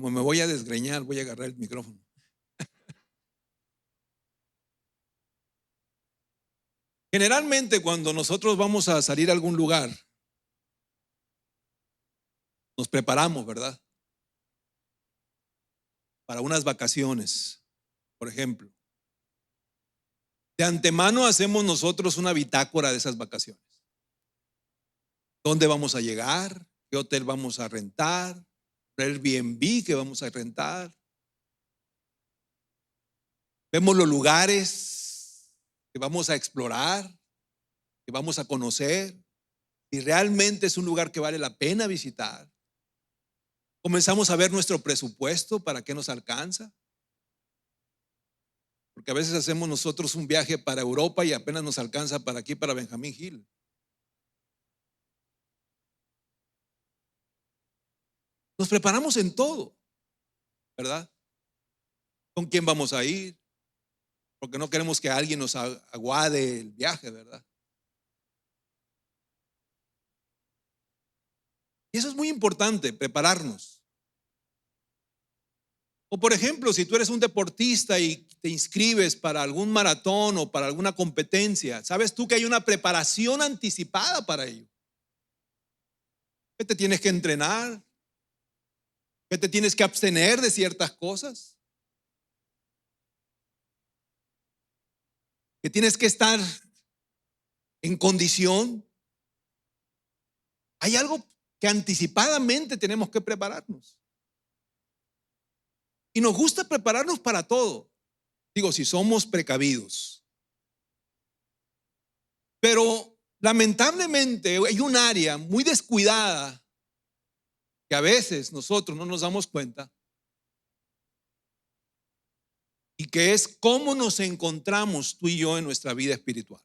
Como me voy a desgreñar, voy a agarrar el micrófono. Generalmente cuando nosotros vamos a salir a algún lugar, nos preparamos, ¿verdad? Para unas vacaciones, por ejemplo. De antemano hacemos nosotros una bitácora de esas vacaciones. ¿Dónde vamos a llegar? ¿Qué hotel vamos a rentar? Airbnb que vamos a rentar. Vemos los lugares que vamos a explorar, que vamos a conocer, y realmente es un lugar que vale la pena visitar. Comenzamos a ver nuestro presupuesto, para qué nos alcanza. Porque a veces hacemos nosotros un viaje para Europa y apenas nos alcanza para aquí, para Benjamín Hill. Nos preparamos en todo, ¿verdad? ¿Con quién vamos a ir? Porque no queremos que alguien nos aguade el viaje, ¿verdad? Y eso es muy importante, prepararnos. O por ejemplo, si tú eres un deportista y te inscribes para algún maratón o para alguna competencia, ¿sabes tú que hay una preparación anticipada para ello? Que te tienes que entrenar, que te tienes que abstener de ciertas cosas, que tienes que estar en condición. Hay algo que anticipadamente tenemos que prepararnos. Y nos gusta prepararnos para todo. Digo, si somos precavidos. Pero lamentablemente hay un área muy descuidada que a veces nosotros no nos damos cuenta, y que es cómo nos encontramos tú y yo en nuestra vida espiritual.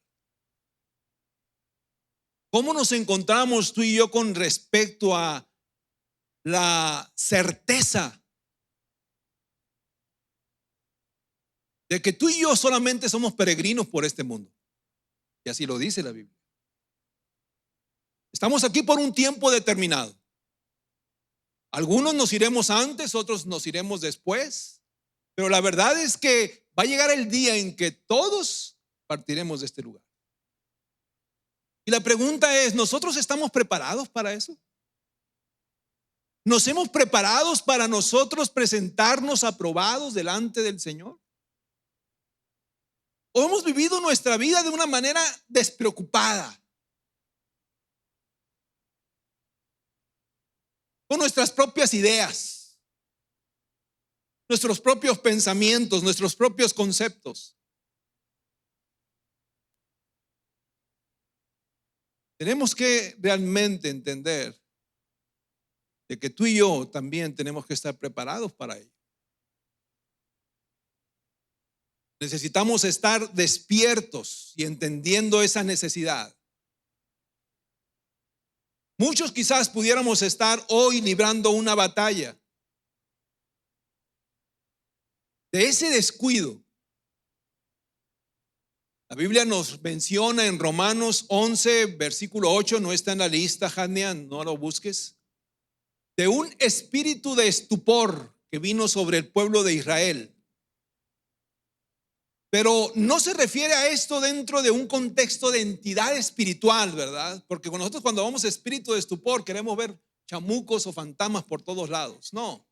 ¿Cómo nos encontramos tú y yo con respecto a la certeza de que tú y yo solamente somos peregrinos por este mundo? Y así lo dice la Biblia. Estamos aquí por un tiempo determinado. Algunos nos iremos antes, otros nos iremos después, pero la verdad es que va a llegar el día en que todos partiremos de este lugar. Y la pregunta es, ¿nosotros estamos preparados para eso? ¿Nos hemos preparado para nosotros presentarnos aprobados delante del Señor? ¿O hemos vivido nuestra vida de una manera despreocupada, con nuestras propias ideas, nuestros propios pensamientos, nuestros propios conceptos? Tenemos que realmente entender de que tú y yo también tenemos que estar preparados para ello. Necesitamos estar despiertos y entendiendo esa necesidad. Muchos quizás pudiéramos estar hoy librando una batalla de ese descuido. La Biblia nos menciona en Romanos 11, versículo 8, no está en la lista, Janian, no lo busques, de un espíritu de estupor que vino sobre el pueblo de Israel. Pero no se refiere a esto dentro de un contexto de entidad espiritual, ¿verdad? Porque nosotros cuando vamos a espíritu de estupor queremos ver chamucos o fantasmas por todos lados. No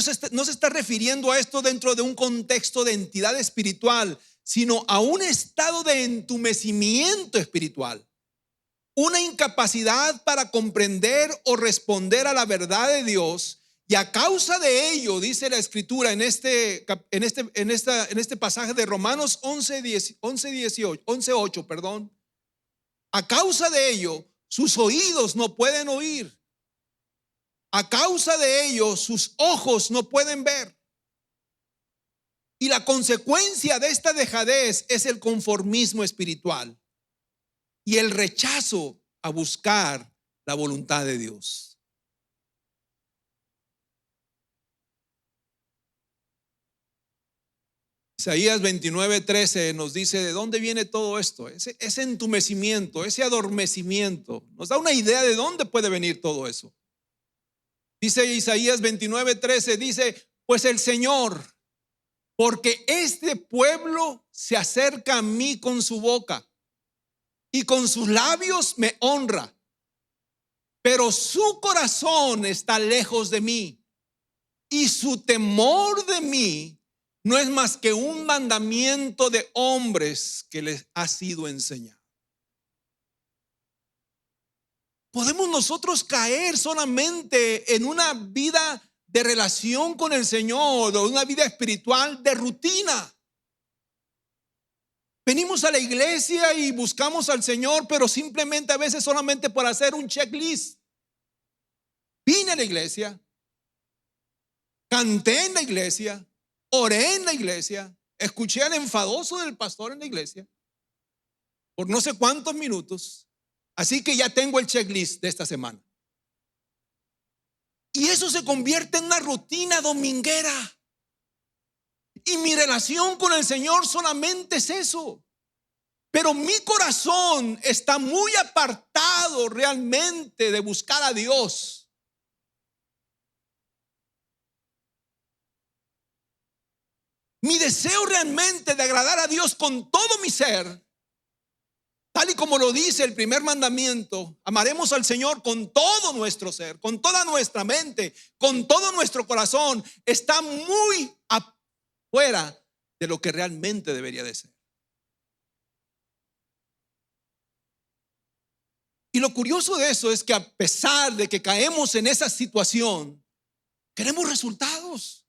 se está refiriendo a esto dentro de un contexto de entidad espiritual, sino a un estado de entumecimiento espiritual. Una incapacidad para comprender o responder a la verdad de Dios. Y a causa de ello, dice la Escritura en este pasaje de Romanos 11:8, perdón. A causa de ello, sus oídos no pueden oír. A causa de ello, sus ojos no pueden ver. Y la consecuencia de esta dejadez es el conformismo espiritual y el rechazo a buscar la voluntad de Dios. Isaías 29:13 nos dice de dónde viene todo esto, ese entumecimiento, ese adormecimiento. Nos da una idea de dónde puede venir todo eso. Dice Isaías 29:13, dice, pues el Señor, porque este pueblo se acerca a mí con su boca y con sus labios me honra, pero su corazón está lejos de mí y su temor de mí no es más que un mandamiento de hombres que les ha sido enseñado. Podemos nosotros caer solamente en una vida de relación con el Señor o una vida espiritual de rutina. Venimos a la iglesia y buscamos al Señor, pero simplemente a veces solamente por hacer un checklist. Vine a la iglesia, canté en la iglesia, oré en la iglesia, escuché al enfadoso del pastor en la iglesia por no sé cuántos minutos. Así que ya tengo el checklist de esta semana. Y eso se convierte en una rutina dominguera. Y mi relación con el Señor solamente es eso. Pero mi corazón está muy apartado realmente de buscar a Dios. Mi deseo realmente de agradar a Dios con todo mi ser, tal y como lo dice el primer mandamiento, amaremos al Señor con todo nuestro ser, con toda nuestra mente, con todo nuestro corazón, está muy afuera de lo que realmente debería de ser. Y lo curioso de eso es que a pesar de que caemos en esa situación, queremos resultados.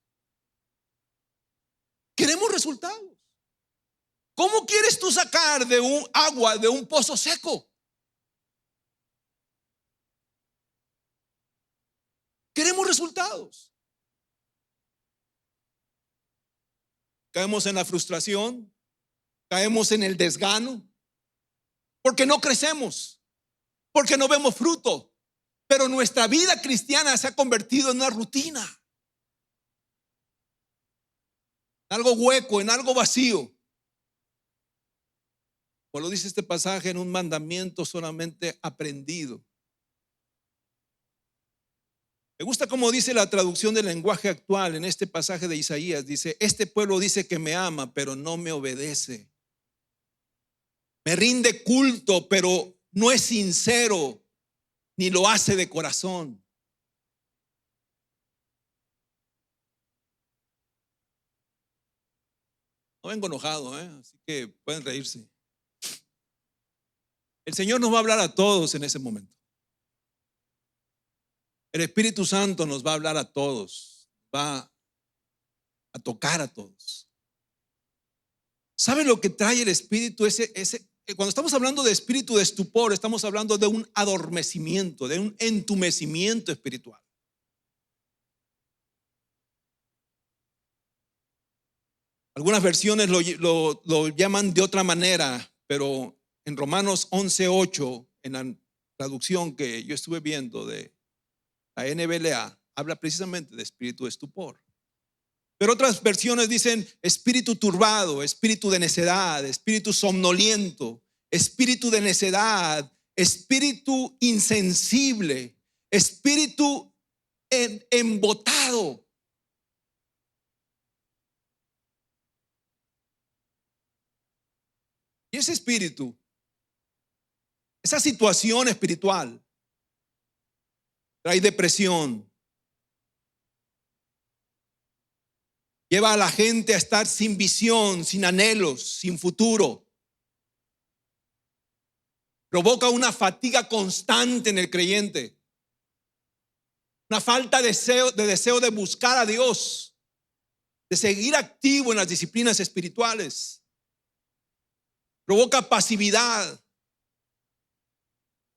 Queremos resultados. ¿Cómo quieres tú sacar de un agua de un pozo seco? Queremos resultados. Caemos en la frustración, caemos en el desgano, porque no crecemos, porque no vemos fruto. Pero nuestra vida cristiana se ha convertido en una rutina, en algo hueco, en algo vacío. Como lo dice este pasaje, en un mandamiento solamente aprendido. Me gusta como dice la traducción del lenguaje actual en este pasaje de Isaías. Dice, este pueblo dice que me ama, pero no me obedece. Me rinde culto, pero no es sincero, ni lo hace de corazón. No vengo enojado, así que pueden reírse. El Señor nos va a hablar a todos en ese momento. El Espíritu Santo nos va a hablar a todos, va a tocar a todos. ¿Sabe lo que trae el Espíritu? Cuando estamos hablando de espíritu de estupor, estamos hablando de un adormecimiento, de un entumecimiento espiritual. Algunas versiones lo llaman de otra manera, pero en Romanos 11:8, en la traducción que yo estuve viendo de la NBLA, habla precisamente de espíritu de estupor. Pero otras versiones dicen espíritu turbado, espíritu de necedad, espíritu somnoliento, espíritu de necedad, espíritu insensible, espíritu embotado. Y ese espíritu, esa situación espiritual, trae depresión, lleva a la gente a estar sin visión, sin anhelos, sin futuro. Provoca una fatiga constante en el creyente, una falta de deseo de buscar a Dios, de seguir activo en las disciplinas espirituales. Provoca pasividad,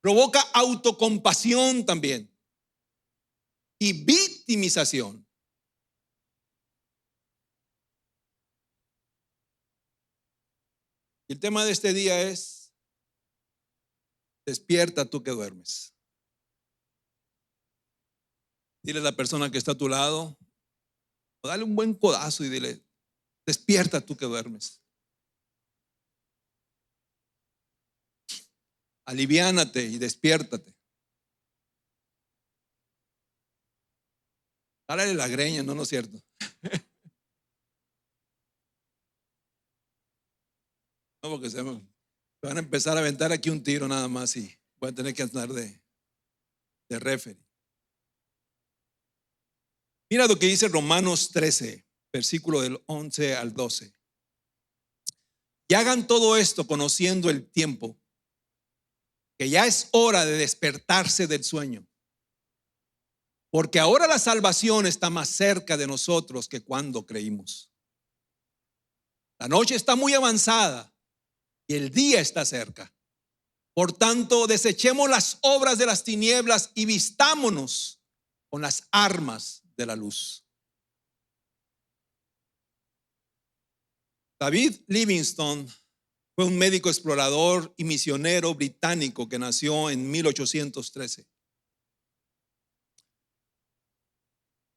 provoca autocompasión también y victimización. Y el tema de este día es: despierta tú que duermes. Dile a la persona que está a tu lado, o dale un buen codazo y dile: despierta tú que duermes. Aliviánate y despiértate. Dale la greña, no, no es cierto. No, porque se van a empezar a aventar aquí un tiro nada más y voy a tener que andar de referee. Mira lo que dice Romanos 13, versículo del 11 al 12. Y hagan todo esto conociendo el tiempo, que ya es hora de despertarse del sueño. Porque ahora la salvación está más cerca de nosotros que cuando creímos. La noche está muy avanzada y el día está cerca. Por tanto, desechemos las obras de las tinieblas y vistámonos con las armas de la luz. David Livingstone fue un médico explorador y misionero británico que nació en 1813.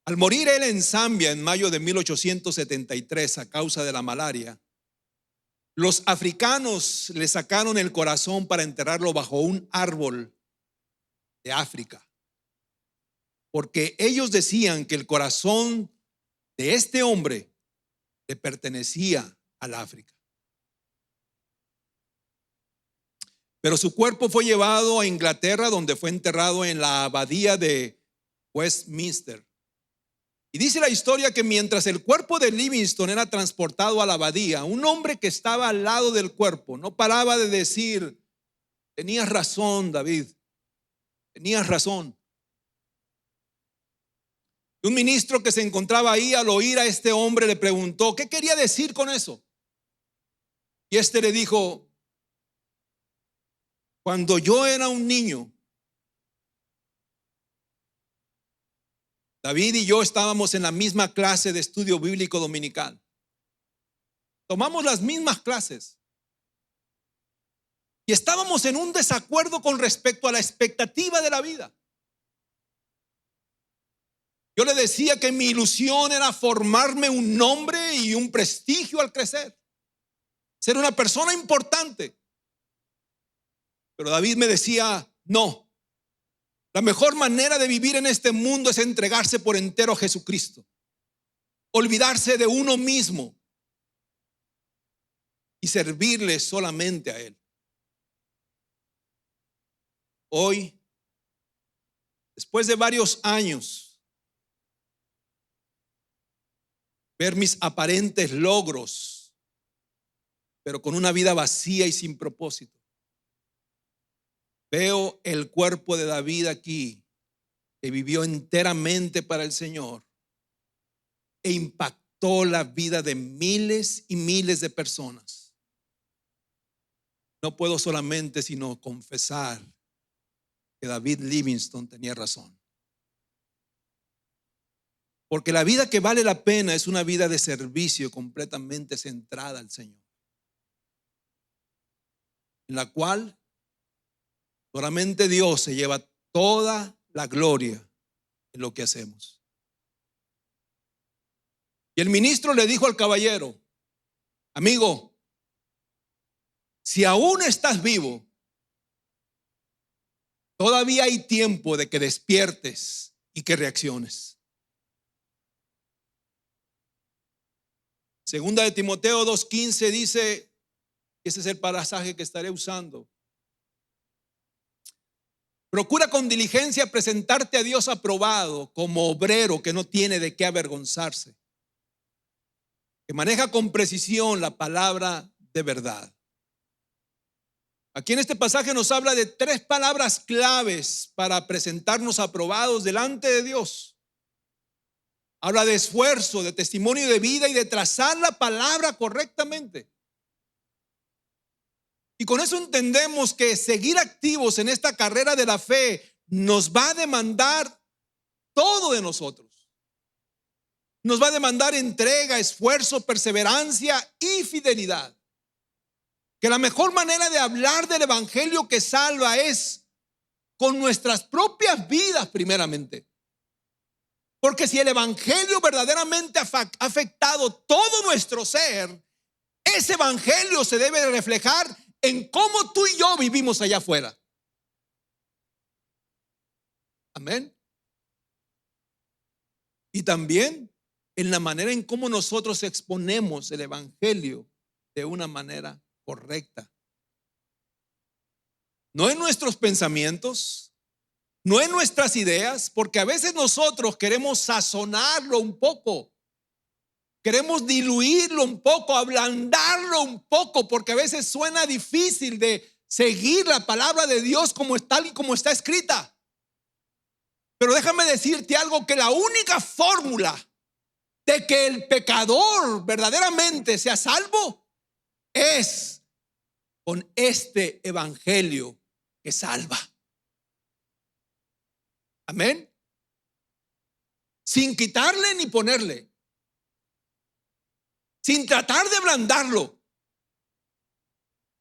Al morir él en Zambia en mayo de 1873 a causa de la malaria, los africanos le sacaron el corazón para enterrarlo bajo un árbol de África, porque ellos decían que el corazón de este hombre le pertenecía al África. Pero su cuerpo fue llevado a Inglaterra, donde fue enterrado en la abadía de Westminster. Y dice la historia que mientras el cuerpo de Livingstone era transportado a la abadía, un hombre que estaba al lado del cuerpo no paraba de decir: tenías razón, David, tenías razón. Y un ministro que se encontraba ahí, al oír a este hombre, le preguntó: ¿qué quería decir con eso? Y este le dijo: cuando yo era un niño, David y yo estábamos en la misma clase de estudio bíblico dominical. Tomamos las mismas clases. Y estábamos en un desacuerdo con respecto a la expectativa de la vida. Yo le decía que mi ilusión era formarme un nombre y un prestigio al crecer, ser una persona importante. Pero David me decía: no, la mejor manera de vivir en este mundo es entregarse por entero a Jesucristo, olvidarse de uno mismo y servirle solamente a Él. Hoy, después de varios años, ver mis aparentes logros, pero con una vida vacía y sin propósito, veo el cuerpo de David aquí, que vivió enteramente para el Señor e impactó la vida de miles y miles de personas. No puedo solamente sino confesar que David Livingstone tenía razón. Porque la vida que vale la pena es una vida de servicio completamente centrada al Señor, en la cual solamente Dios se lleva toda la gloria en lo que hacemos. Y el ministro le dijo al caballero: amigo, si aún estás vivo, todavía hay tiempo de que despiertes y que reacciones. Segunda de Timoteo 2:15 dice, ese es el pasaje que estaré usando: procura con diligencia presentarte a Dios aprobado, como obrero que no tiene de qué avergonzarse, que maneja con precisión la palabra de verdad. Aquí en este pasaje nos habla de 3 palabras claves para presentarnos aprobados delante de Dios. Habla de esfuerzo, de testimonio de vida y de trazar la palabra correctamente. Y con eso entendemos que seguir activos en esta carrera de la fe nos va a demandar todo de nosotros. Nos va a demandar entrega, esfuerzo, perseverancia y fidelidad. Que la mejor manera de hablar del evangelio que salva es con nuestras propias vidas primeramente. Porque si el evangelio verdaderamente ha afectado todo nuestro ser, ese evangelio se debe reflejar en cómo tú y yo vivimos allá afuera. Amén. y también en la manera en cómo nosotros exponemos el evangelio de una manera correcta. No en nuestros pensamientos, no en nuestras ideas, porque a veces nosotros queremos sazonarlo un poco, queremos diluirlo un poco, ablandarlo un poco, porque a veces suena difícil de seguir la palabra de Dios como tal y como está escrita. Pero déjame decirte algo, que la única fórmula de que el pecador verdaderamente sea salvo es con este evangelio que salva. Amén. Sin quitarle ni ponerle, sin tratar de ablandarlo.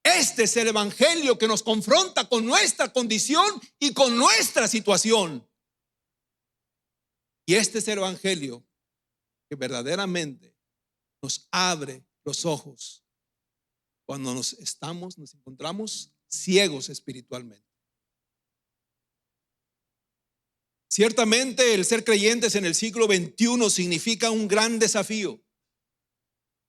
Este es el evangelio que nos confronta con nuestra condición y con nuestra situación. Y este es el evangelio que verdaderamente nos abre los ojos cuando nos encontramos ciegos espiritualmente. Ciertamente el ser creyentes en el siglo XXI significa un gran desafío.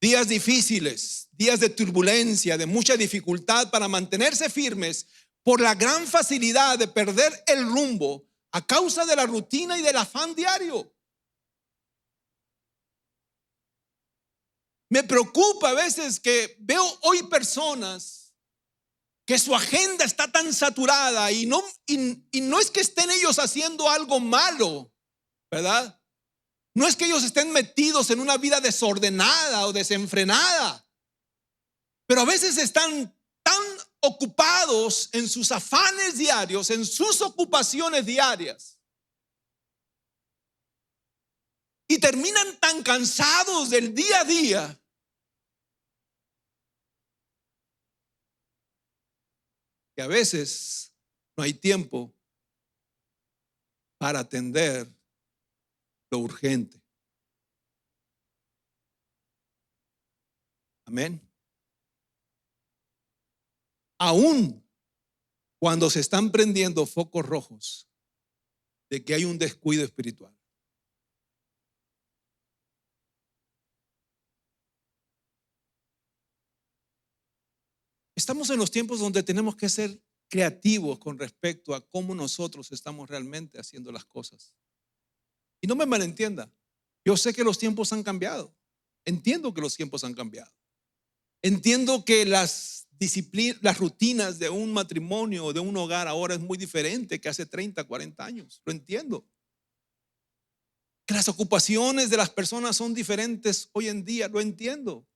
Días difíciles, días de turbulencia, de mucha dificultad para mantenerse firmes por la gran facilidad de perder el rumbo a causa de la rutina y del afán diario. Me preocupa a veces que veo hoy personas que su agenda está tan saturada y no es que estén ellos haciendo algo malo, ¿verdad? No es que ellos estén metidos en una vida desordenada o desenfrenada, pero a veces están tan ocupados en sus afanes diarios, en sus ocupaciones diarias, y terminan tan cansados del día a día que a veces no hay tiempo para atender lo urgente. Amén. Aún cuando se están prendiendo focos rojos de que hay un descuido espiritual. Estamos en los tiempos donde tenemos que ser creativos con respecto a cómo nosotros estamos realmente haciendo las cosas. Y no me malentienda, yo sé que los tiempos han cambiado. Entiendo que los tiempos han cambiado. Entiendo que las rutinas de un matrimonio o de un hogar ahora es muy diferente que hace 30, 40 años. Lo entiendo. Que las ocupaciones de las personas son diferentes hoy en día. Lo entiendo.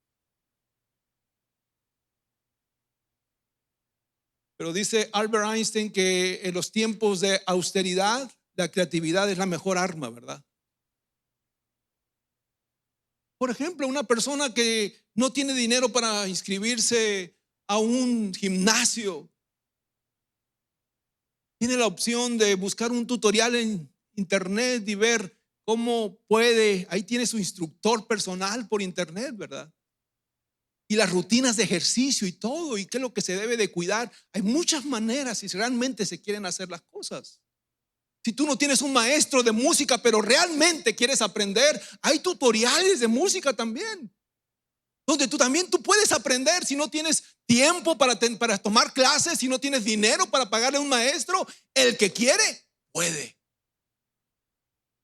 Pero dice Albert Einstein que en los tiempos de austeridad, la creatividad es la mejor arma, ¿verdad? Por ejemplo, una persona que no tiene dinero para inscribirse a un gimnasio, tiene la opción de buscar un tutorial en internet y ver cómo puede. Ahí tiene su instructor personal por internet, ¿verdad? Y las rutinas de ejercicio y todo, y qué es lo que se debe de cuidar. Hay muchas maneras si realmente se quieren hacer las cosas. Si tú no tienes un maestro de música, pero realmente quieres aprender, hay tutoriales de música también, donde tú puedes aprender. Si no tienes tiempo para tomar clases, si no tienes dinero para pagarle a un maestro, el que quiere, puede.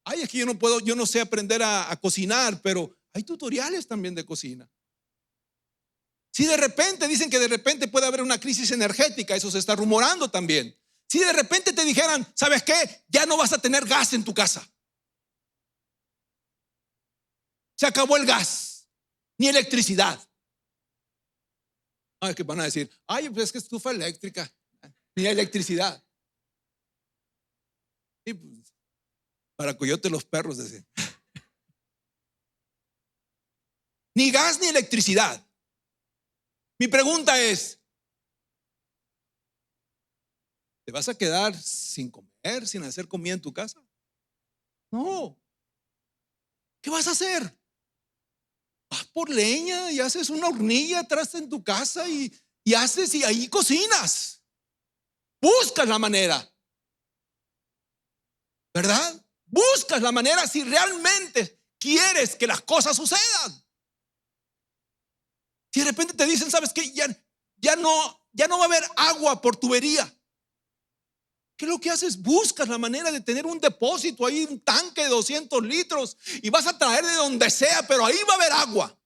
Ay, es que yo no sé aprender a cocinar, pero hay tutoriales también de cocina. Si de repente dicen que de repente puede haber una crisis energética, eso se está rumorando también. Si de repente te dijeran, ¿sabes qué? Ya no vas a tener gas en tu casa. Se acabó el gas, ni electricidad. Es que van a decir, ay, pues es que estufa eléctrica, ni electricidad. Y pues, para coyote los perros, decían. Ni gas ni electricidad. Mi pregunta es, ¿te vas a quedar sin comer, sin hacer comida en tu casa? No. ¿Qué vas a hacer? Vas por leña y haces una hornilla atrás en tu casa y haces y ahí cocinas. Buscas la manera, ¿verdad? Buscas la manera si realmente quieres que las cosas sucedan. Si de repente te dicen, ¿sabes qué? Ya no va a haber agua por tubería. ¿Qué es lo que haces? Buscas la manera de tener un depósito ahí, un tanque de 200 litros, y vas a traer de donde sea, pero ahí va a haber agua.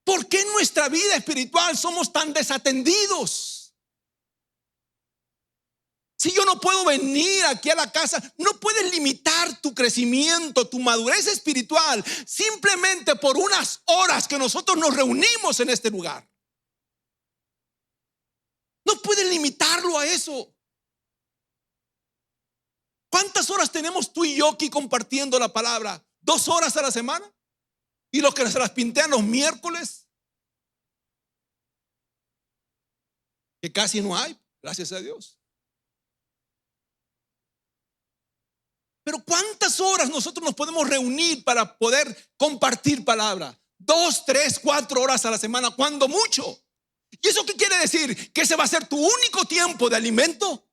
¿Por qué en nuestra vida espiritual somos tan desatendidos? Si yo no puedo venir aquí a la casa, no puedes limitar tu crecimiento, tu madurez espiritual, simplemente por unas horas que nosotros nos reunimos en este lugar. No puedes limitarlo a eso. ¿Cuántas horas tenemos tú y yo aquí compartiendo la palabra? ¿2 horas a la semana? ¿Y los que se las pintean los miércoles? Que casi no hay, gracias a Dios. Pero ¿cuántas horas nosotros nos podemos reunir para poder compartir palabra? 2, 3, 4 horas a la semana, cuando mucho. ¿Y eso qué quiere decir? ¿Que ese va a ser tu único tiempo de alimento?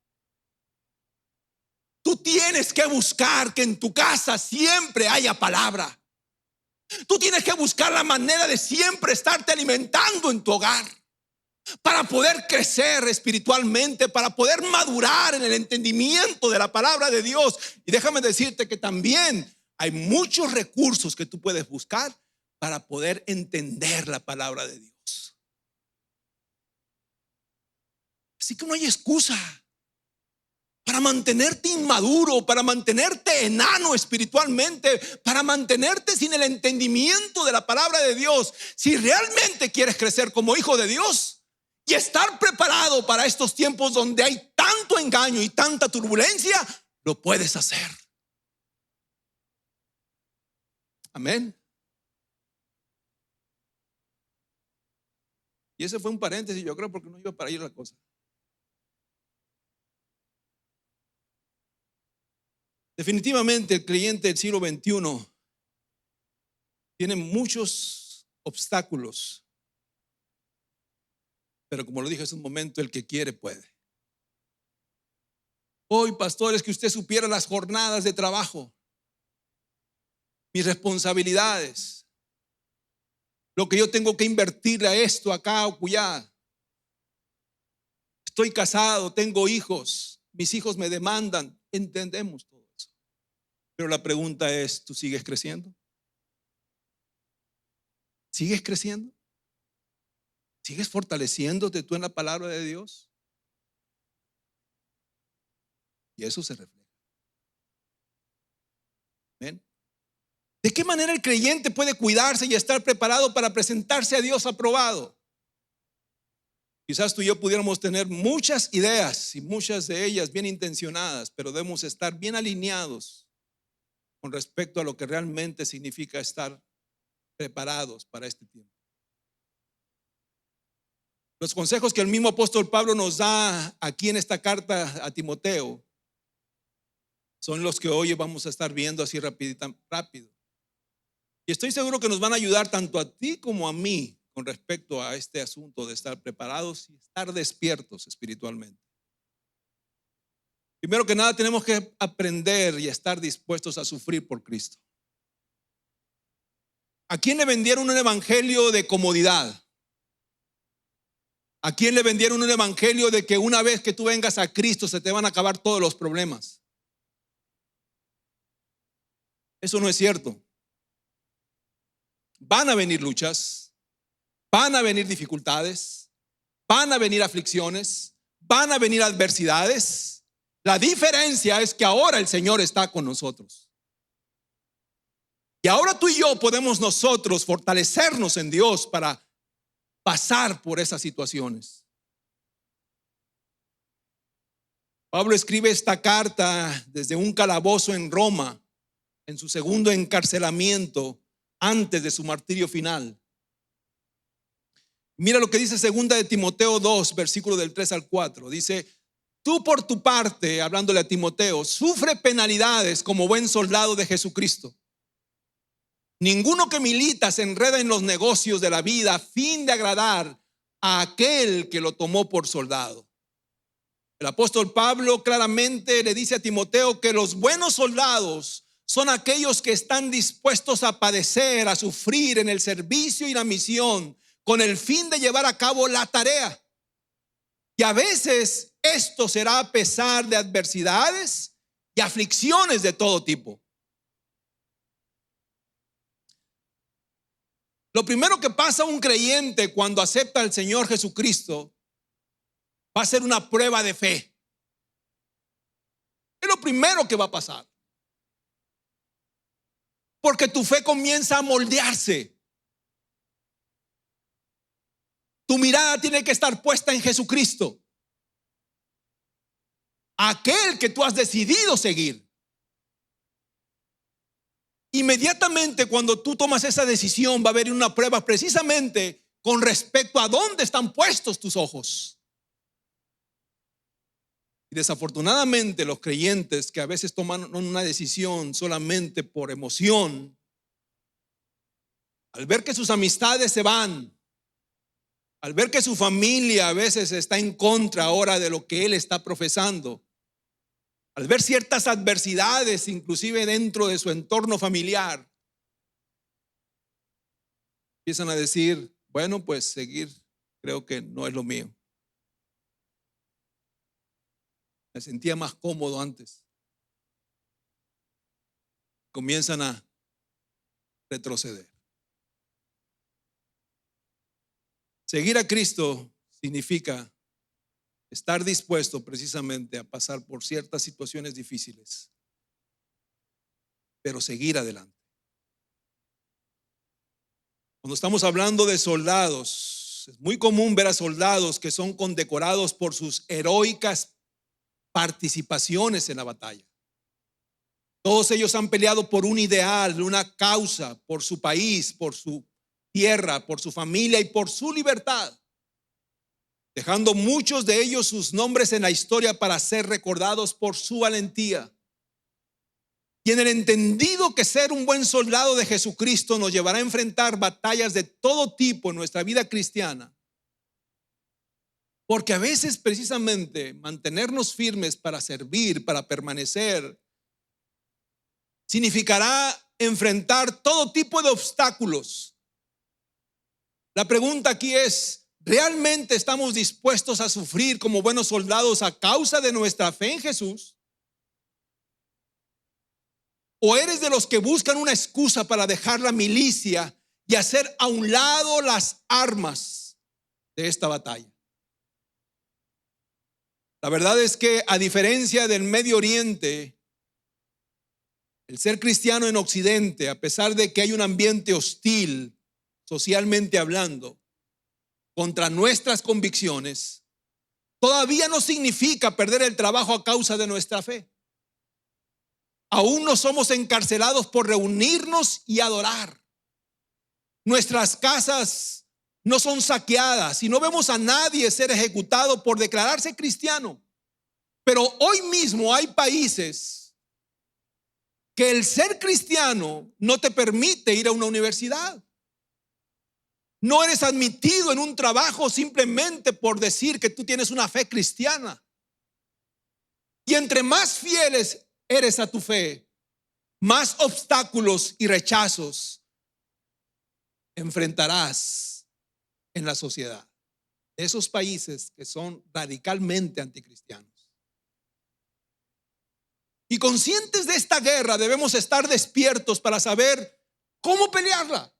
Tú tienes que buscar que en tu casa siempre haya palabra. Tú tienes que buscar la manera de siempre estarte alimentando en tu hogar, para poder crecer espiritualmente, para poder madurar en el entendimiento de la palabra de Dios. Y déjame decirte que también hay muchos recursos que tú puedes buscar para poder entender la palabra de Dios. Así que no hay excusa para mantenerte inmaduro, para mantenerte enano espiritualmente, para mantenerte sin el entendimiento de la palabra de Dios. Si realmente quieres crecer como hijo de Dios y estar preparado para estos tiempos donde hay tanto engaño y tanta turbulencia, lo puedes hacer. Amén. Y ese fue un paréntesis, yo creo, porque no iba para ir la cosa. Definitivamente el creyente del siglo XXI tiene muchos obstáculos, pero como lo dije hace un momento, el que quiere puede. Hoy, pastores, que usted supiera las jornadas de trabajo, mis responsabilidades, lo que yo tengo que invertirle a esto, acá o allá. Estoy casado, tengo hijos, mis hijos me demandan, entendemos todo eso. Pero la pregunta es, ¿tú sigues creciendo? ¿Sigues creciendo? ¿Sigues fortaleciéndote tú en la palabra de Dios? Y eso se refleja. ¿Ven? ¿De qué manera el creyente puede cuidarse y estar preparado para presentarse a Dios aprobado? Quizás tú y yo pudiéramos tener muchas ideas y muchas de ellas bien intencionadas, pero debemos estar bien alineados con respecto a lo que realmente significa estar preparados para este tiempo. Los consejos que el mismo apóstol Pablo nos da aquí en esta carta a Timoteo son los que hoy vamos a estar viendo así rápido. Y estoy seguro que nos van a ayudar tanto a ti como a mí con respecto a este asunto de estar preparados y estar despiertos espiritualmente. Primero que nada, tenemos que aprender y estar dispuestos a sufrir por Cristo. ¿A quién le vendieron un evangelio de comodidad? ¿A quién le vendieron un evangelio de que una vez que tú vengas a Cristo se te van a acabar todos los problemas? Eso no es cierto. Van a venir luchas, van a venir dificultades, van a venir aflicciones, van a venir adversidades. La diferencia es que ahora el Señor está con nosotros. Y ahora tú y yo podemos nosotros fortalecernos en Dios para pasar por esas situaciones. Pablo escribe esta carta desde un calabozo en Roma, en su segundo encarcelamiento antes de su martirio final. Mira lo que dice 2 de Timoteo 2, versículo del 3 al 4. Dice: tú por tu parte, hablándole a Timoteo, sufre penalidades como buen soldado de Jesucristo. Ninguno que milita se enreda en los negocios de la vida a fin de agradar a aquel que lo tomó por soldado. El apóstol Pablo claramente le dice a Timoteo que los buenos soldados son aquellos que están dispuestos a padecer, a sufrir en el servicio y la misión con el fin de llevar a cabo la tarea. Y a veces esto será a pesar de adversidades y aflicciones de todo tipo. Lo primero que pasa a un creyente cuando acepta al Señor Jesucristo va a ser una prueba de fe. Es lo primero que va a pasar. Porque tu fe comienza a moldearse. Tu mirada tiene que estar puesta en Jesucristo, aquel que tú has decidido seguir. Inmediatamente cuando tú tomas esa decisión va a haber una prueba precisamente con respecto a dónde están puestos tus ojos. Y desafortunadamente los creyentes que a veces toman una decisión solamente por emoción, al ver que sus amistades se van, al ver que su familia a veces está en contra ahora de lo que él está profesando, al ver ciertas adversidades inclusive dentro de su entorno familiar, empiezan a decir, bueno, pues seguir creo que no es lo mío. Me sentía más cómodo antes. Comienzan a retroceder. Seguir a Cristo significa estar dispuesto precisamente a pasar por ciertas situaciones difíciles, pero seguir adelante. Cuando estamos hablando de soldados, es muy común ver a soldados que son condecorados por sus heroicas participaciones en la batalla. Todos ellos han peleado por un ideal, una causa, por su país, por su tierra, por su familia y por su libertad, dejando muchos de ellos sus nombres en la historia para ser recordados por su valentía. Y en el entendido que ser un buen soldado de Jesucristo nos llevará a enfrentar batallas de todo tipo en nuestra vida cristiana. Porque a veces precisamente mantenernos firmes para servir, para permanecer, significará enfrentar todo tipo de obstáculos. La pregunta aquí es, ¿realmente estamos dispuestos a sufrir como buenos soldados a causa de nuestra fe en Jesús? ¿O eres de los que buscan una excusa para dejar la milicia y hacer a un lado las armas de esta batalla? La verdad es que a diferencia del Medio Oriente, el ser cristiano en Occidente, a pesar de que hay un ambiente hostil, socialmente hablando, contra nuestras convicciones, todavía no significa perder el trabajo a causa de nuestra fe. Aún no somos encarcelados por reunirnos y adorar. Nuestras casas no son saqueadas y no vemos a nadie ser ejecutado por declararse cristiano. Pero hoy mismo hay países que el ser cristiano no te permite ir a una universidad. No eres admitido en un trabajo simplemente por decir que tú tienes una fe cristiana. Y entre más fieles eres a tu fe, más obstáculos y rechazos enfrentarás en la sociedad de esos países que son radicalmente anticristianos. Y conscientes de esta guerra debemos estar despiertos para saber cómo pelearla.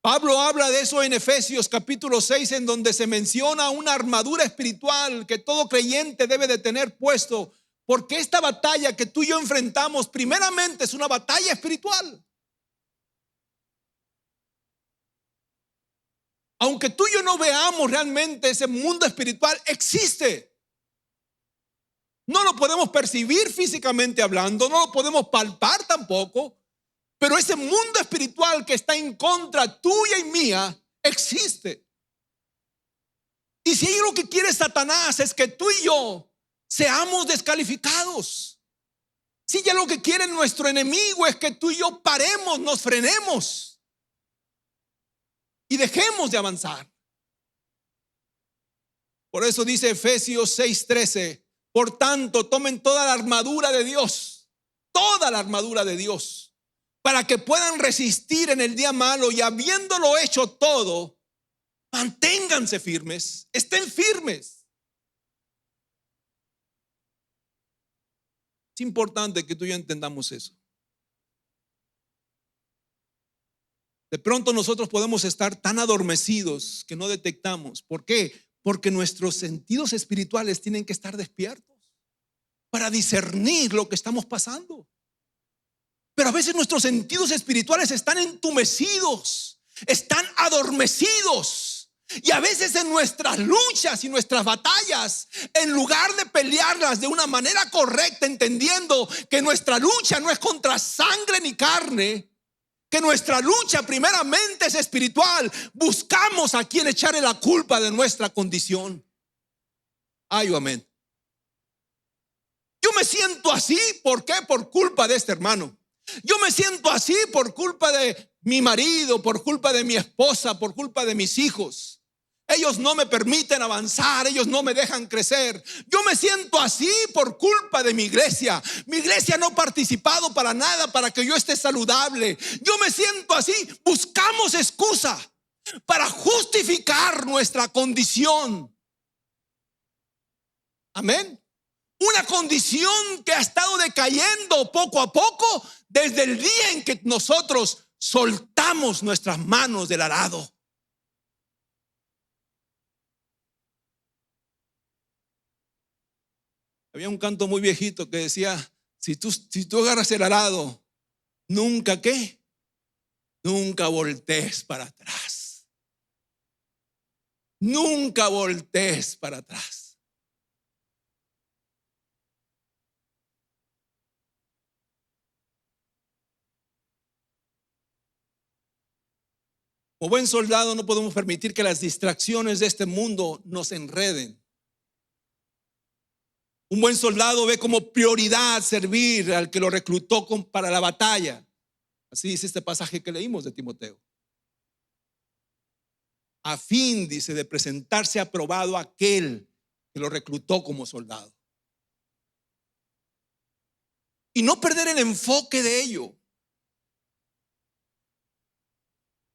Pablo habla de eso en Efesios capítulo 6, en donde se menciona una armadura espiritual que todo creyente debe de tener puesto, porque esta batalla que tú y yo enfrentamos primeramente es una batalla espiritual. Aunque tú y yo no veamos realmente ese mundo espiritual, existe. No lo podemos percibir físicamente hablando, no lo podemos palpar tampoco. Pero ese mundo espiritual que está en contra tuya y mía existe. Y si hay lo que quiere Satanás es que tú y yo seamos descalificados. Si ya lo que quiere nuestro enemigo es que tú y yo paremos, nos frenemos y dejemos de avanzar. Por eso dice Efesios 6:13, por tanto, tomen toda la armadura de Dios, toda la armadura de Dios, para que puedan resistir en el día malo y habiéndolo hecho todo, manténganse firmes, estén firmes. Es importante que tú y yo entendamos eso. De pronto nosotros podemos estar tan adormecidos que no detectamos. ¿Por qué? Porque nuestros sentidos espirituales tienen que estar despiertos para discernir lo que estamos pasando. Pero a veces nuestros sentidos espirituales están entumecidos, están adormecidos. Y a veces en nuestras luchas y nuestras batallas, en lugar de pelearlas de una manera correcta, entendiendo que nuestra lucha no es contra sangre ni carne, que nuestra lucha primeramente es espiritual, buscamos a quien echarle la culpa de nuestra condición. Ay, amén. Yo me siento así, ¿por qué? Por culpa de este hermano. Yo me siento así por culpa de mi marido, por culpa de mi esposa, por culpa de mis hijos. Ellos no me permiten avanzar, ellos no me dejan crecer. Yo me siento así por culpa de mi iglesia. Mi iglesia no ha participado para nada para que yo esté saludable. Yo me siento así. Buscamos excusa para justificar nuestra condición. Amén. Una condición que ha estado decayendo poco a poco desde el día en que nosotros soltamos nuestras manos del arado. Había un canto muy viejito que decía, si tú agarras el arado, nunca ¿qué? Nunca voltees para atrás. Nunca voltees para atrás. Como buen soldado no podemos permitir que las distracciones de este mundo nos enreden. Un buen soldado ve como prioridad servir al que lo reclutó para la batalla. Así dice este pasaje que leímos de Timoteo. A fin, dice, de presentarse aprobado a aquel que lo reclutó como soldado. Y no perder el enfoque de ello.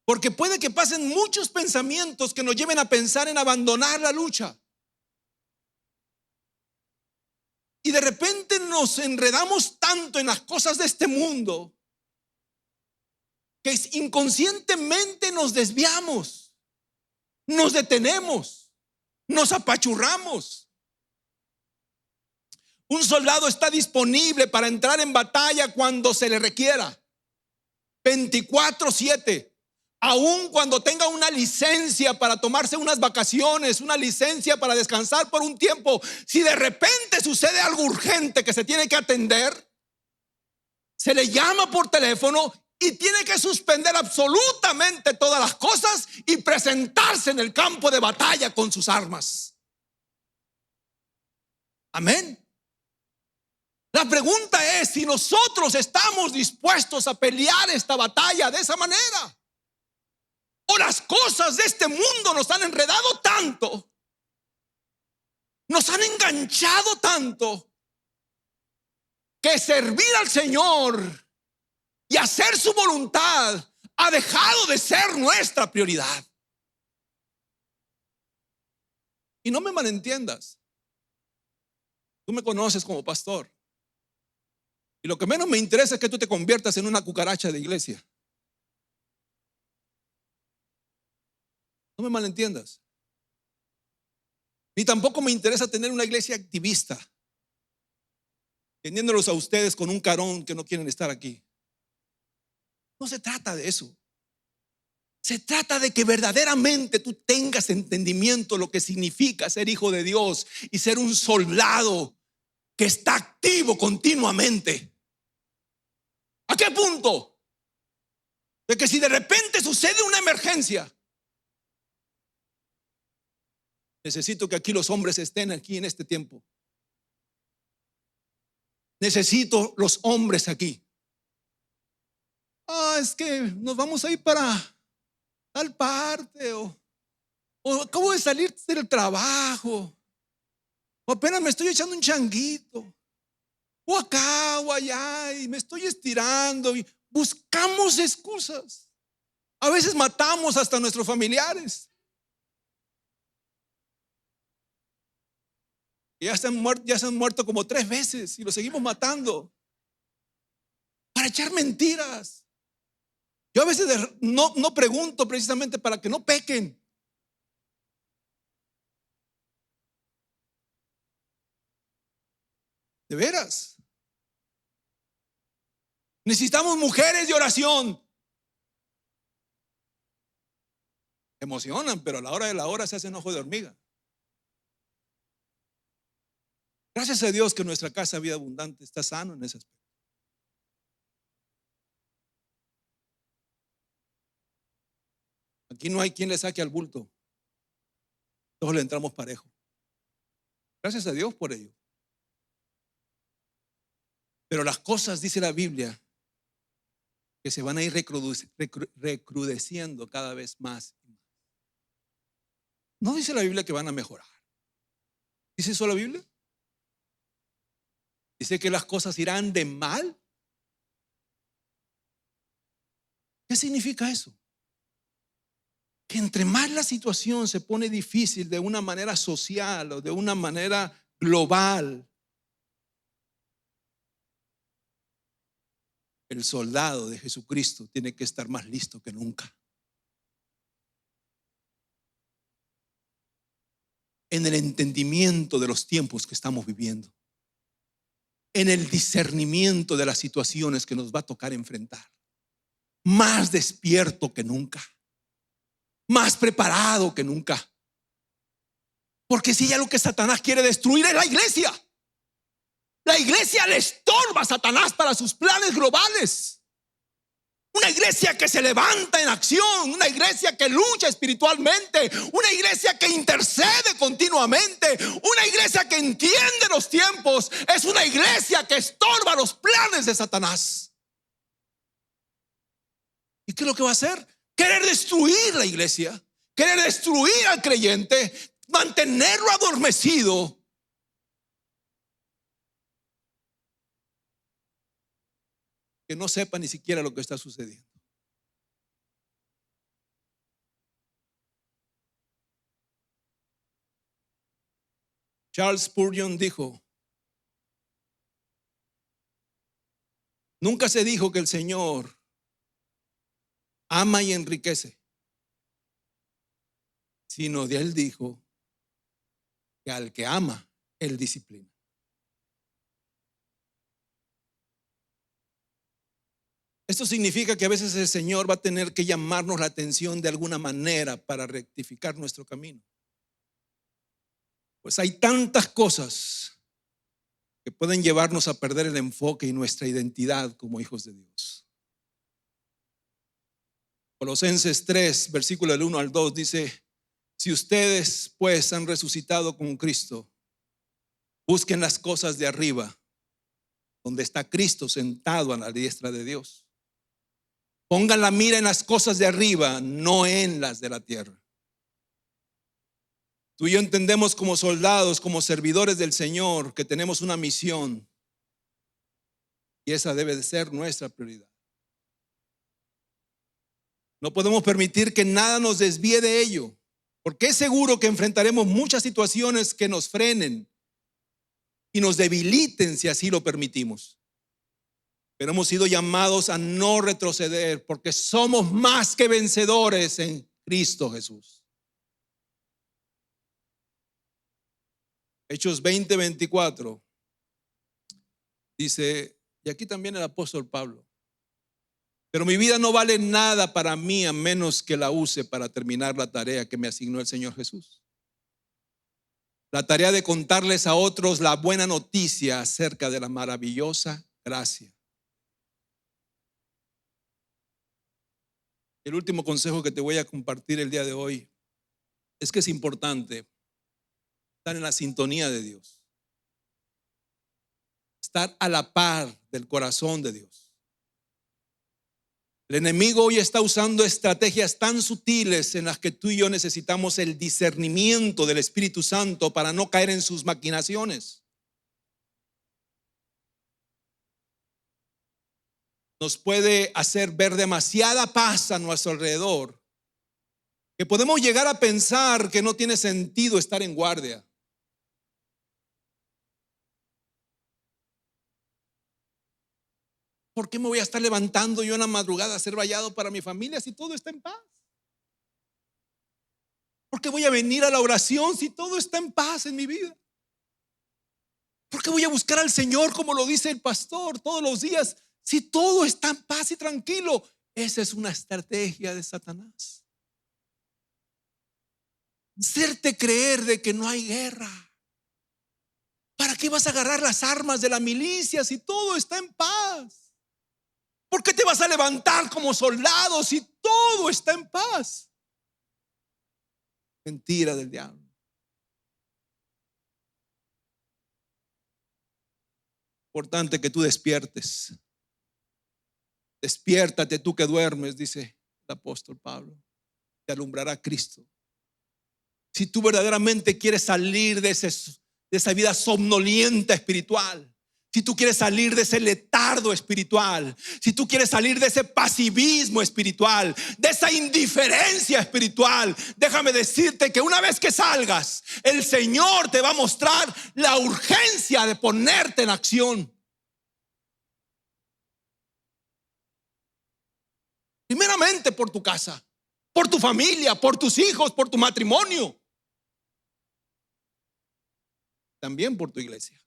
Porque puede que pasen muchos pensamientos que nos lleven a pensar en abandonar la lucha. Y de repente nos enredamos tanto en las cosas de este mundo que inconscientemente nos desviamos, nos detenemos, nos apachurramos. Un soldado está disponible para entrar en batalla cuando se le requiera, 24/7. Aun cuando tenga una licencia para tomarse unas vacaciones, una licencia para descansar por un tiempo, si de repente sucede algo urgente que se tiene que atender, se le llama por teléfono y tiene que suspender absolutamente todas las cosas y presentarse en el campo de batalla con sus armas. Amén. La pregunta es si nosotros estamos dispuestos a pelear esta batalla de esa manera. O las cosas de este mundo nos han enredado tanto, nos han enganchado tanto, que servir al Señor y hacer su voluntad ha dejado de ser nuestra prioridad. Y no me malentiendas, tú me conoces como pastor, y lo que menos me interesa es que tú te conviertas en una cucaracha de iglesia. No me malentiendas. Ni tampoco me interesa tener una iglesia activista, teniéndolos a ustedes con un carón que no quieren estar aquí. No se trata de eso. Se trata de que verdaderamente tú tengas entendimiento de lo que significa ser hijo de Dios y ser un soldado que está activo continuamente. ¿A qué punto? De que si de repente sucede una emergencia, necesito que aquí los hombres estén aquí en este tiempo. Necesito los hombres aquí. Es que nos vamos a ir para tal parte, o O acabo de salir del trabajo. O apenas me estoy echando un changuito. O acá o allá y me estoy estirando. Y buscamos excusas. A veces matamos hasta a nuestros familiares. Y ya se han muerto como 3 veces y los seguimos matando. Para echar mentiras. Yo a veces no pregunto precisamente para que no pequen. De veras. Necesitamos mujeres de oración. Emocionan, pero a la hora de la hora se hacen ojo de hormiga. Gracias a Dios que nuestra casa Vida Abundante está sano en ese aspecto. Aquí no hay quien le saque al bulto. Todos le entramos parejo. Gracias a Dios por ello. Pero las cosas, dice la Biblia, que se van a ir recrudeciendo cada vez más y más. No dice la Biblia que van a mejorar. ¿Dice eso la Biblia? Dice que las cosas irán de mal. ¿Qué significa eso? Que entre más la situación se pone difícil de una manera social o de una manera global, el soldado de Jesucristo tiene que estar más listo que nunca. En el entendimiento de los tiempos que estamos viviendo, en el discernimiento de las situaciones que nos va a tocar enfrentar, más despierto que nunca, más preparado que nunca. Porque si ya lo que Satanás quiere destruir es la iglesia. La iglesia le estorba a Satanás para sus planes globales. Una iglesia que se levanta en acción, una iglesia que lucha espiritualmente, una iglesia que intercede continuamente, una iglesia que entiende los tiempos, es una iglesia que estorba los planes de Satanás. ¿Y qué es lo que va a hacer? Querer destruir la iglesia, querer destruir al creyente, mantenerlo adormecido. Que no sepa ni siquiera lo que está sucediendo. Charles Spurgeon dijo: nunca se dijo que el Señor ama y enriquece, sino de él dijo que al que ama, él disciplina. Esto significa que a veces el Señor va a tener que llamarnos la atención de alguna manera para rectificar nuestro camino. Pues hay tantas cosas que pueden llevarnos a perder el enfoque y nuestra identidad como hijos de Dios. Colosenses 3, versículo del 1 al 2 dice: si ustedes pues han resucitado con Cristo, busquen las cosas de arriba, donde está Cristo sentado a la diestra de Dios. Pongan la mira en las cosas de arriba, no en las de la tierra. Tú y yo entendemos como soldados, como servidores del Señor, que tenemos una misión, y esa debe de ser nuestra prioridad. No podemos permitir que nada nos desvíe de ello, porque es seguro que enfrentaremos muchas situaciones que nos frenen y nos debiliten si así lo permitimos. Pero hemos sido llamados a no retroceder, porque somos más que vencedores en Cristo Jesús. Hechos 20:24 dice, y aquí también el apóstol Pablo: pero mi vida no vale nada para mí a menos que la use para terminar la tarea que me asignó el Señor Jesús. La tarea de contarles a otros la buena noticia acerca de la maravillosa gracia. El último consejo que te voy a compartir el día de hoy es que es importante estar en la sintonía de Dios, estar a la par del corazón de Dios. El enemigo hoy está usando estrategias tan sutiles en las que tú y yo necesitamos el discernimiento del Espíritu Santo para no caer en sus maquinaciones. Nos puede hacer ver demasiada paz a nuestro alrededor, que podemos llegar a pensar que no tiene sentido estar en guardia. ¿Por qué me voy a estar levantando yo en la madrugada a ser vallado para mi familia si todo está en paz? ¿Por qué voy a venir a la oración si todo está en paz en mi vida? ¿Por qué voy a buscar al Señor como lo dice el pastor todos los días si todo está en paz y tranquilo? Esa es una estrategia de Satanás. Hacerte creer de que no hay guerra. ¿Para qué vas a agarrar las armas de la milicia si todo está en paz? ¿Por qué te vas a levantar como soldado si todo está en paz? Mentira del diablo. Importante que tú despiertes. Despiértate tú que duermes, dice el apóstol Pablo. Te alumbrará Cristo. Si tú verdaderamente quieres salir de esa vida somnolienta espiritual, si tú quieres salir de ese letardo espiritual, si tú quieres salir de ese pasivismo espiritual, de esa indiferencia espiritual, déjame decirte que una vez que salgas, el Señor te va a mostrar la urgencia de ponerte en acción. Primeramente por tu casa, por tu familia, por tus hijos, por tu matrimonio. También por tu iglesia.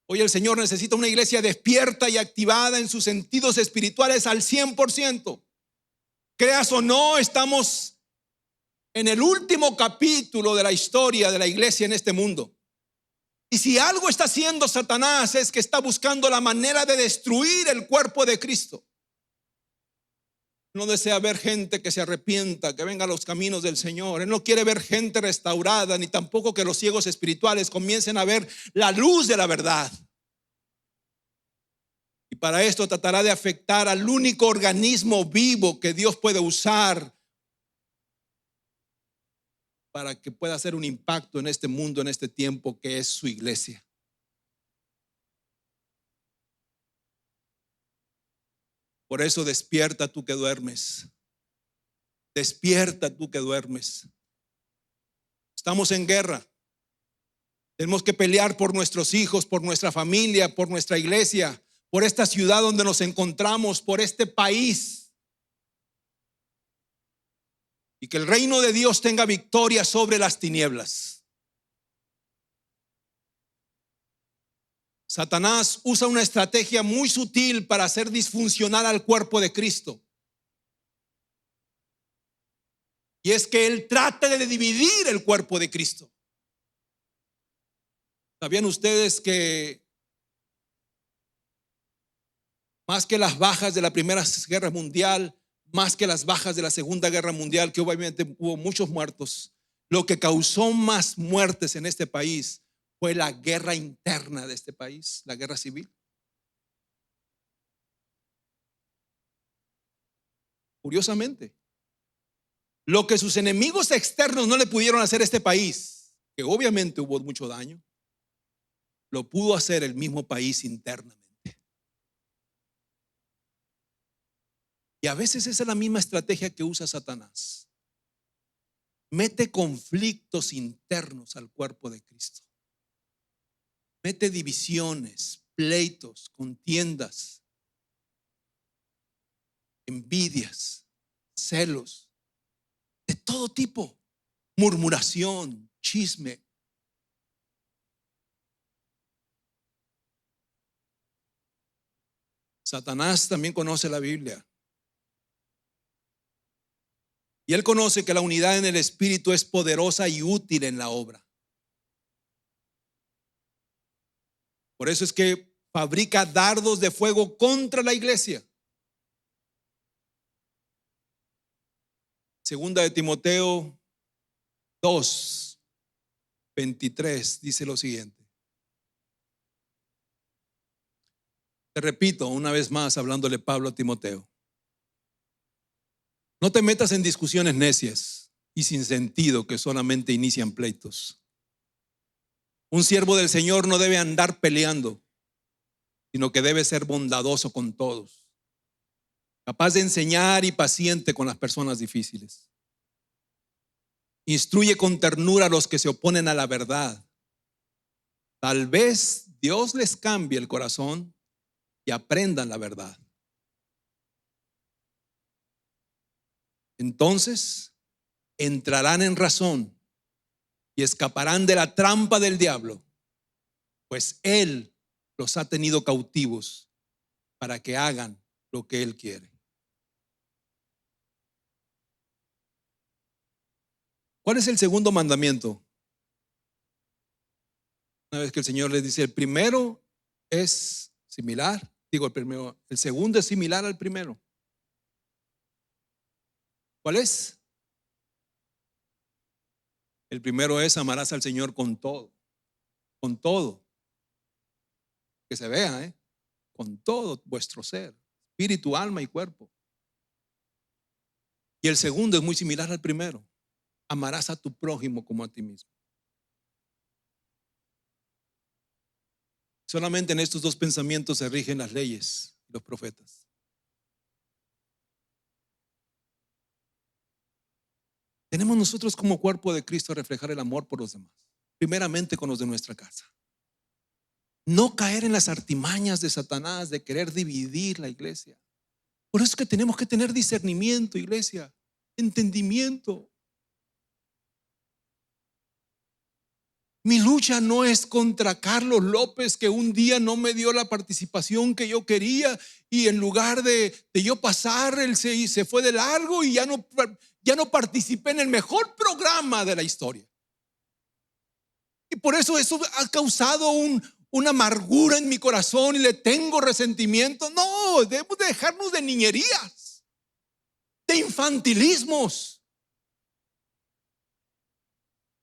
Hoy el Señor necesita una iglesia despierta y activada en sus sentidos espirituales al 100%. Creas o no, estamos en el último capítulo de la historia de la iglesia en este mundo. Y si algo está haciendo Satanás es que está buscando la manera de destruir el cuerpo de Cristo. No desea ver gente que se arrepienta, que venga a los caminos del Señor. Él no quiere ver gente restaurada, ni tampoco que los ciegos espirituales comiencen a ver la luz de la verdad. Y para esto tratará de afectar al único organismo vivo que Dios puede usar para que pueda hacer un impacto en este mundo, en este tiempo, que es su iglesia. Por eso despierta tú que duermes. Despierta tú que duermes. Estamos en guerra. Tenemos que pelear por nuestros hijos, por nuestra familia, por nuestra iglesia, por esta ciudad donde nos encontramos, por este país. Y que el reino de Dios tenga victoria sobre las tinieblas. Satanás usa una estrategia muy sutil para hacer disfuncional al cuerpo de Cristo. Y es que él trata de dividir el cuerpo de Cristo. ¿Sabían ustedes que más que las bajas de la Primera Guerra Mundial, más que las bajas de la Segunda Guerra Mundial, que obviamente hubo muchos muertos, lo que causó más muertes en este país fue la guerra interna de este país, la guerra civil? Curiosamente, lo que sus enemigos externos no le pudieron hacer a este país, que obviamente hubo mucho daño, lo pudo hacer el mismo país internamente. Y a veces esa es la misma estrategia que usa Satanás. Mete conflictos internos al cuerpo de Cristo. Mete divisiones, pleitos, contiendas, envidias, celos, de todo tipo, murmuración, chisme. Satanás también conoce la Biblia. Y él conoce que la unidad en el Espíritu es poderosa y útil en la obra. Por eso es que fabrica dardos de fuego contra la iglesia. Segunda de Timoteo 2:23 dice lo siguiente: Te repito una vez más, hablándole Pablo a Timoteo: no te metas en discusiones necias y sin sentido que solamente inician pleitos. Un siervo del Señor no debe andar peleando, sino que debe ser bondadoso con todos, capaz de enseñar y paciente con las personas difíciles. Instruye con ternura a los que se oponen a la verdad. Tal vez Dios les cambie el corazón y aprendan la verdad. Entonces entrarán en razón y escaparán de la trampa del diablo, pues Él los ha tenido cautivos para que hagan lo que Él quiere. ¿Cuál es el segundo mandamiento? Una vez que el Señor les dice, el primero es similar, el segundo es similar al primero. ¿Cuál es? El primero es: amarás al Señor con todo, que se vea, con todo vuestro ser, espíritu, alma y cuerpo. Y el segundo es muy similar al primero: amarás a tu prójimo como a ti mismo. Solamente en estos dos pensamientos se rigen las leyes y los profetas. Tenemos nosotros como cuerpo de Cristo a reflejar el amor por los demás, primeramente con los de nuestra casa. No caer en las artimañas de Satanás de querer dividir la iglesia. Por eso es que tenemos que tener discernimiento, iglesia, entendimiento. Mi lucha no es contra Carlos López, que un día no me dio la participación que yo quería y en lugar de yo pasar, él se fue de largo y ya no participé en el mejor programa de la historia. Y por eso ha causado una amargura en mi corazón y le tengo resentimiento. No, debemos dejarnos de niñerías, de infantilismos.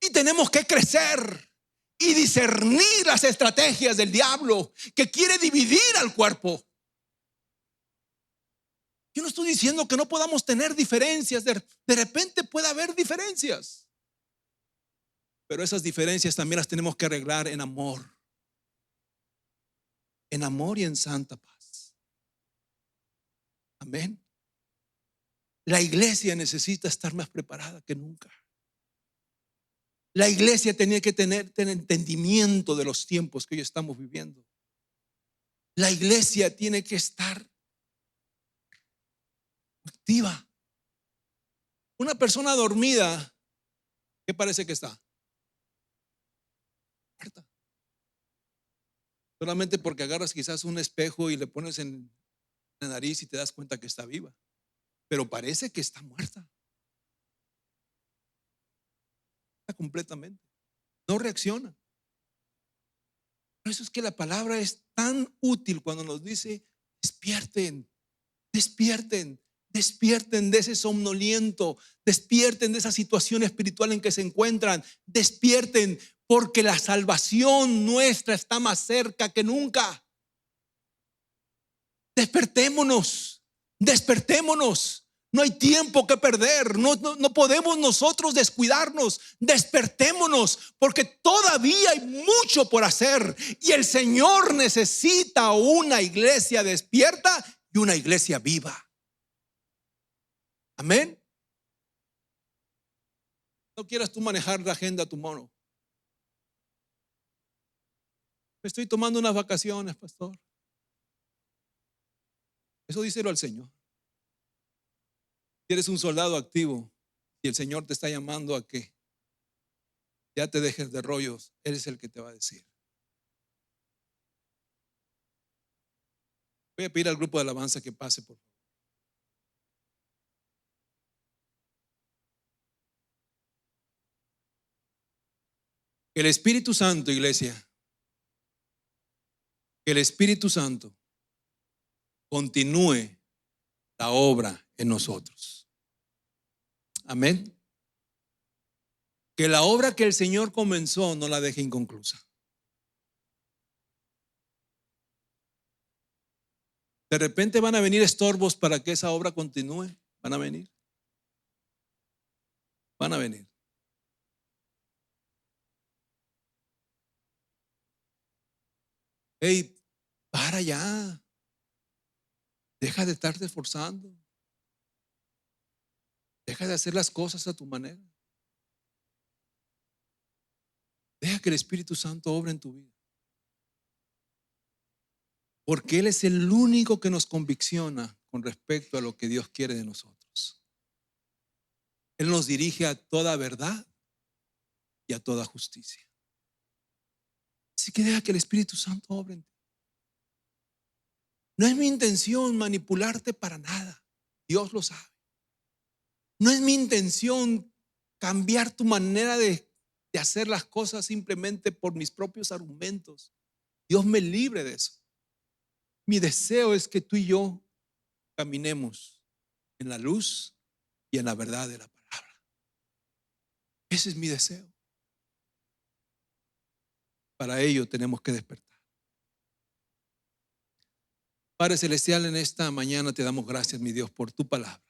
Y tenemos que crecer y discernir las estrategias del diablo que quiere dividir al cuerpo. Yo no estoy diciendo que no podamos tener diferencias. De repente puede haber diferencias, pero esas diferencias también las tenemos que arreglar en amor y en santa paz. Amén. La iglesia necesita estar más preparada que nunca. La iglesia tenía que tener entendimiento de los tiempos que hoy estamos viviendo. La iglesia tiene que estar activa. Una persona dormida, ¿qué parece que está? Muerta. Solamente porque agarras quizás un espejo y le pones en la nariz y te das cuenta que está viva, pero parece que está muerta. Está completamente. No reacciona. Por eso es que la palabra es tan útil cuando nos dice: despierten, despierten, despierten de ese somnoliento, despierten de esa situación espiritual en que se encuentran, despierten, porque la salvación nuestra está más cerca que nunca. Despertémonos, despertémonos. No hay tiempo que perder. No podemos nosotros descuidarnos. Despertémonos, porque todavía hay mucho por hacer. Y el Señor necesita una iglesia despierta y una iglesia viva. Amén. No quieras tú manejar la agenda a tu mono. Me estoy tomando unas vacaciones, pastor. Eso díselo al Señor. Si eres un soldado activo y el Señor te está llamando a que ya te dejes de rollos, Él es el que te va a decir. Voy a pedir al grupo de alabanza que pase, por favor. Que el Espíritu Santo, iglesia, que el Espíritu Santo continúe la obra en nosotros. Amén. Que la obra que el Señor comenzó no la deje inconclusa. De repente van a venir estorbos para que esa obra continúe. Van a venir. Van a venir. Hey, para ya. Deja de estarte esforzando. Deja de hacer las cosas a tu manera. Deja que el Espíritu Santo obre en tu vida. Porque Él es el único que nos convicciona con respecto a lo que Dios quiere de nosotros. Él nos dirige a toda verdad y a toda justicia. Así que deja que el Espíritu Santo obre en ti. No es mi intención manipularte para nada. Dios lo sabe. No es mi intención cambiar tu manera de hacer las cosas simplemente por mis propios argumentos. Dios me libre de eso. Mi deseo es que tú y yo caminemos en la luz y en la verdad de la palabra. Ese es mi deseo. Para ello tenemos que despertar. Padre Celestial, en esta mañana te damos gracias, mi Dios, por tu palabra.